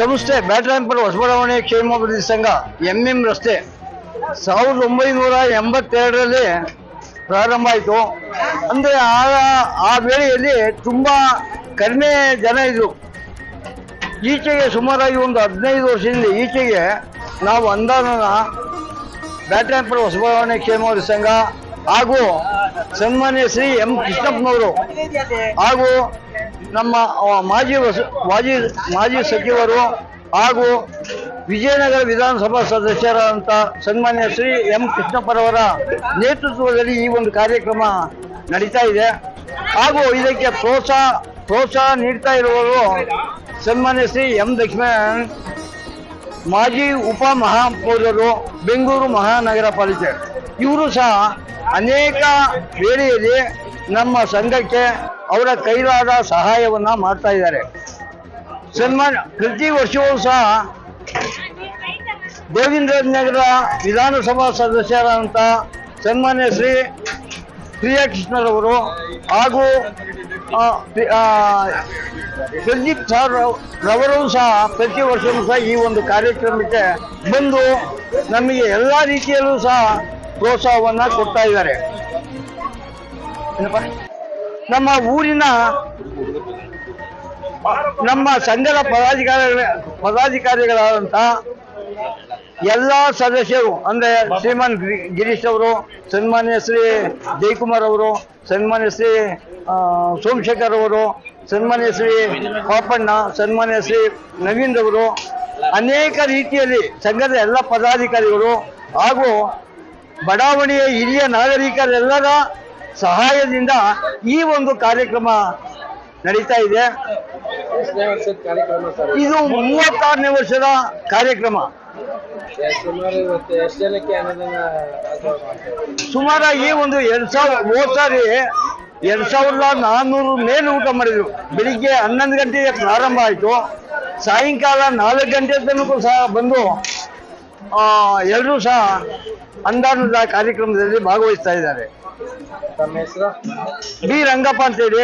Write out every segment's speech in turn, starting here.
ಸಂಸ್ಥೆ ಬ್ಯಾಟರಾಯನಪುರ ಹೊಸಬಡಾವಣೆ ಕ್ಷೇಮಾಭಿವೃದ್ಧಿ ಸಂಘ ಎಂಎಂ ರಸ್ತೆ 1982ರಲ್ಲಿ ಪ್ರಾರಂಭ ಆಯಿತು. ಅಂದರೆ ಆ ವೇಳೆಯಲ್ಲಿ ತುಂಬ ಕಡಿಮೆ ಜನ ಇದ್ದರು. ಈಚೆಗೆ ಸುಮಾರಾಗಿ ಒಂದು 15 ವರ್ಷದಿಂದ ಈಚೆಗೆ ನಾವು ಅನುದಾನನ ಬ್ಯಾಟರಾಯನಪುರ ಹೊಸಬಡಾವಣೆ ಕ್ಷೇಮಾಭಿವೃದ್ಧಿ ಸಂಘ ಹಾಗೂ ಸನ್ಮಾನ್ಯ ಶ್ರೀ ಎಂ ಕೃಷ್ಣಪ್ಪನವರು ಹಾಗೂ ನಮ್ಮ ಮಾಜಿ ಸಚಿವರು ಹಾಗೂ ವಿಜಯನಗರ ವಿಧಾನಸಭಾ ಸದಸ್ಯರಾದಂಥ ಸನ್ಮಾನ್ಯ ಶ್ರೀ ಎಂ ಕೃಷ್ಣಪ್ಪರವರ ನೇತೃತ್ವದಲ್ಲಿ ಈ ಒಂದು ಕಾರ್ಯಕ್ರಮ ನಡೀತಾ ಇದೆ. ಹಾಗೂ ಇದಕ್ಕೆ ಪ್ರೋತ್ಸಾಹ ನೀಡ್ತಾ ಇರುವವರು ಸನ್ಮಾನ್ಯ ಶ್ರೀ ಎಂ ಲಕ್ಷ್ಮಣ್, ಮಾಜಿ ಉಪಮಹಾಪೌರರು, ಬೆಂಗಳೂರು ಮಹಾನಗರ ಪಾಲಿಕೆ. ಇವರು ಸಹ ಅನೇಕ ವೇಳೆಯಲ್ಲಿ ನಮ್ಮ ಸಂಘಕ್ಕೆ ಅವರ ಕೈಲಾದ ಸಹಾಯವನ್ನು ಮಾಡ್ತಾ ಇದ್ದಾರೆ. ಪ್ರತಿ ವರ್ಷವೂ ಸಹ ಗೋವಿಂದನಗರ ವಿಧಾನಸಭಾ ಸದಸ್ಯರಾದಂಥ ಸನ್ಮಾನ್ಯ ಶ್ರೀ ಪ್ರಿಯಕೃಷ್ಣರವರು ಹಾಗೂ ಪ್ರದೀಪ್ ಸರ್ ರವರು ಸಹ ಪ್ರತಿ ವರ್ಷವೂ ಸಹ ಈ ಒಂದು ಕಾರ್ಯಕ್ರಮಕ್ಕೆ ಬಂದು ನಮಗೆ ಎಲ್ಲ ರೀತಿಯಲ್ಲೂ ಸಹ ಪ್ರೋತ್ಸಾಹವನ್ನು ಕೊಡ್ತಾ ಇದ್ದಾರೆ. ನಮ್ಮ ಊರಿನ ನಮ್ಮ ಸಂಘದ ಪದಾಧಿಕಾರಿಗಳಾದಂಥ ಎಲ್ಲ ಸದಸ್ಯರು ಅಂದರೆ ಶ್ರೀಮಾನ್ ಗಿರೀಶ್ ಅವರು, ಸನ್ಮಾನ್ಯ ಶ್ರೀ ಜಯಕುಮಾರ್ ಅವರು, ಸನ್ಮಾನ್ಯ ಶ್ರೀ ಸೋಮಶೇಖರ್ ಅವರು, ಸನ್ಮಾನ್ಯ ಶ್ರೀ ಪಾಪಣ್ಣ, ಸನ್ಮಾನ್ಯ ಶ್ರೀ ನವೀನ್ ಅವರು, ಅನೇಕ ರೀತಿಯಲ್ಲಿ ಸಂಘದ ಎಲ್ಲ ಪದಾಧಿಕಾರಿಗಳು ಹಾಗೂ ಬಡಾವಣೆಯ ಹಿರಿಯ ನಾಗರಿಕರೆಲ್ಲರ ಸಹಾಯದಿಂದ ಈ ಒಂದು ಕಾರ್ಯಕ್ರಮ ನಡೀತಾ ಇದೆ. ಇದು 36ನೇ ವರ್ಷದ ಕಾರ್ಯಕ್ರಮ. ಸುಮಾರಾಗಿ ಒಂದು 2400 ಮೇಲೆ ಊಟ ಮಾಡಿದ್ರು. ಬೆಳಿಗ್ಗೆ 11 ಗಂಟೆಗೆ ಪ್ರಾರಂಭ ಆಯಿತು. ಸಾಯಂಕಾಲ 4 ಗಂಟೆ ತನಕ ಸಹ ಬಂದು ಎಲ್ಲರೂ ಸಹ ಅನ್ನದಾನದ ಕಾರ್ಯಕ್ರಮದಲ್ಲಿ ಭಾಗವಹಿಸ್ತಾ ಇದ್ದಾರೆ. ತಮ್ಮ ಹೆಸರು? ಬಿ ರಂಗಪ್ಪ ಅಂತೇಳಿ.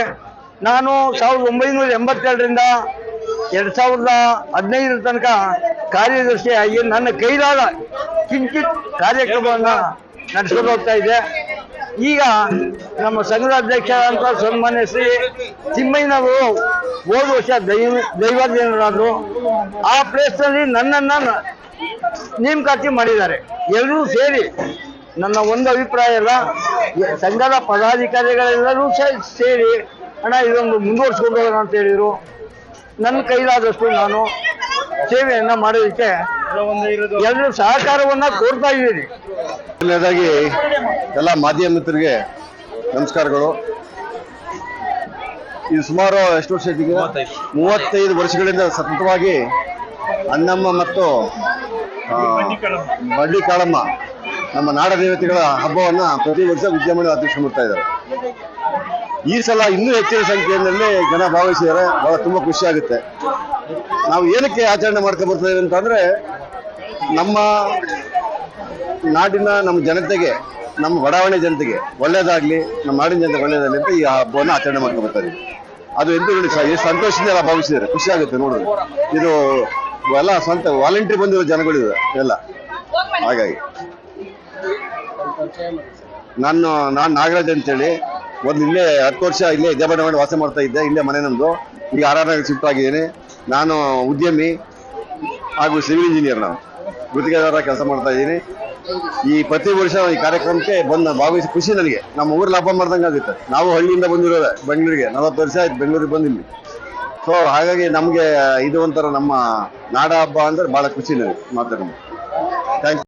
ನಾನು 1982ರಿಂದ 2015 ತನಕ ಕಾರ್ಯದರ್ಶಿಯಾಗಿ ನನ್ನ ಕೈಲಾದ ಕಿಂಚಿತ್ ಕಾರ್ಯಕ್ರಮವನ್ನು ನಡೆಸ್ಕೊಂಡು ಹೋಗ್ತಾ ಇದ್ದೆ. ಈಗ ನಮ್ಮ ಸಂಘದ ಅಧ್ಯಕ್ಷರಾದಂಥ ಸನ್ಮಾನ್ಯ ಶ್ರೀ ತಿಮ್ಮಯ್ಯನವರು ಹೋದ ವರ್ಷ ದೈವಾಧೀನರಾದರು. ಆ ಪ್ಲೇಸ್ನಲ್ಲಿ ನನ್ನನ್ನು ನೇಮಕಾತಿ ಮಾಡಿದ್ದಾರೆ. ಎಲ್ಲರೂ ಸೇರಿ, ನನ್ನ ಒಂದು ಅಭಿಪ್ರಾಯ ಅಲ್ಲ, ಸಂಘದ ಪದಾಧಿಕಾರಿಗಳೆಲ್ಲರೂ ಸೇರಿ ಅಣ್ಣ ಇದೊಂದು ಮುಂದುವರ್ಸ್ಕೊಂಡು ಹೋಗೋಣ ಅಂತ ಹೇಳಿದರು. ನನ್ನ ಕೈಲಾದಷ್ಟು ನಾನು ಸೇವೆಯನ್ನು ಮಾಡೋದಕ್ಕೆ ಎಲ್ಲರೂ ಸಹಕಾರವನ್ನು ಕೋರ್ತಾ ಇದ್ದೀನಿ. ಮೊದಲನೇದಾಗಿ ಎಲ್ಲ ಮಾಧ್ಯಮ ಮಿತ್ರರಿಗೆ ನಮಸ್ಕಾರಗಳು. ಇದು ಸುಮಾರು ಎಷ್ಟು ವರ್ಷ ಇದೀಗ? 35 ವರ್ಷಗಳಿಂದ ಸತತವಾಗಿ ಅನ್ನಮ್ಮ ಮತ್ತು ಬಡ್ಡಿ ಕಾಳಮ್ಮ ನಮ್ಮ ನಾಡ ದೇವತೆಗಳ ಹಬ್ಬವನ್ನು ಪ್ರತಿ ವರ್ಷ ವಿದ್ಯಮಾನ ಅಧ್ಯಕ್ಷ ಮಾಡ್ತಾ ಇದ್ದಾರೆ. ಈ ಸಲ ಇನ್ನೂ ಹೆಚ್ಚಿನ ಸಂಖ್ಯೆಯಲ್ಲಿ ಜನ ಭಾಗವಹಿಸಿದ್ದಾರೆ. ಬಹಳ ತುಂಬಾ ಖುಷಿ ಆಗುತ್ತೆ. ನಾವು ಏನಕ್ಕೆ ಆಚರಣೆ ಮಾಡ್ಕೊಂಡು ಬರ್ತಾ ಇದ್ದೀವಿ ಅಂತಂದ್ರೆ, ನಮ್ಮ ನಾಡಿನ ನಮ್ಮ ಜನತೆಗೆ, ನಮ್ಮ ಬಡಾವಣೆ ಜನತೆಗೆ ಒಳ್ಳೇದಾಗ್ಲಿ, ನಮ್ಮ ನಾಡಿನ ಜನತೆಗೆ ಒಳ್ಳೇದಾಗಲಿ ಅಂತ ಈ ಹಬ್ಬವನ್ನು ಆಚರಣೆ ಮಾಡ್ಕೊಂಡು ಬರ್ತಾ ಇದ್ದೀವಿ. ಅದು ಎಂದು ನೋಡಿ ಸಹ ಎಷ್ಟು ಸಂತೋಷದಿಂದ ಎಲ್ಲ ಭಾವಿಸಿದ್ದಾರೆ. ಖುಷಿ ಆಗುತ್ತೆ ನೋಡಿದ್ರೆ. ಇದು ಎಲ್ಲ ಸ್ವಂತ ವಾಲಂಟ್ರಿ ಬಂದಿರೋ ಜನಗಳಿದೆ ಎಲ್ಲ. ಹಾಗಾಗಿ ನಾನು ನಾಗರಾಜ್ ಅಂತೇಳಿ ಒಂದು ಇಲ್ಲೇ 10 ವರ್ಷ ಇಲ್ಲೇ ಇದೇ ಬಡಾವಣೆ ವಾಸ ಮಾಡ್ತಾ ಇದ್ದೆ. ಇಲ್ಲೇ ಮನೆ ನಮ್ಮದು. ಈಗ RR ಶಿಫ್ಟ್ ಆಗಿದ್ದೀನಿ. ನಾನು ಉದ್ಯಮಿ ಹಾಗೂ ಸಿವಿಲ್ ಇಂಜಿನಿಯರ್. ನಾವು ಗುತ್ತಿಗೆದಾರ ಕೆಲಸ ಮಾಡ್ತಾ ಇದ್ದೀನಿ. ಈ ಪ್ರತಿ ವರ್ಷ ಈ ಕಾರ್ಯಕ್ರಮಕ್ಕೆ ಬಂದು ಭಾಗವಹಿಸಿ ಖುಷಿ ನನಗೆ. ನಮ್ಮ ಊರಲ್ಲಿ ಹಬ್ಬ ಮಾಡ್ದಂಗೆ ಆಗುತ್ತೆ. ನಾವು ಹಳ್ಳಿಯಿಂದ ಬಂದಿರೋದೆ ಬೆಂಗಳೂರಿಗೆ. 40 ವರ್ಷ ಆಯ್ತು ಬೆಂಗಳೂರಿಗೆ ಬಂದಿಲ್ಲಿ. ಸೊ ಹಾಗಾಗಿ ನಮಗೆ ಇದು ಒಂಥರ ನಮ್ಮ ನಾಡ ಹಬ್ಬ ಅಂದ್ರೆ ಭಾಳ ಖುಷಿ ನನಗೆ ಮಾತಾಡೋದು. ಥ್ಯಾಂಕ್ಸ್.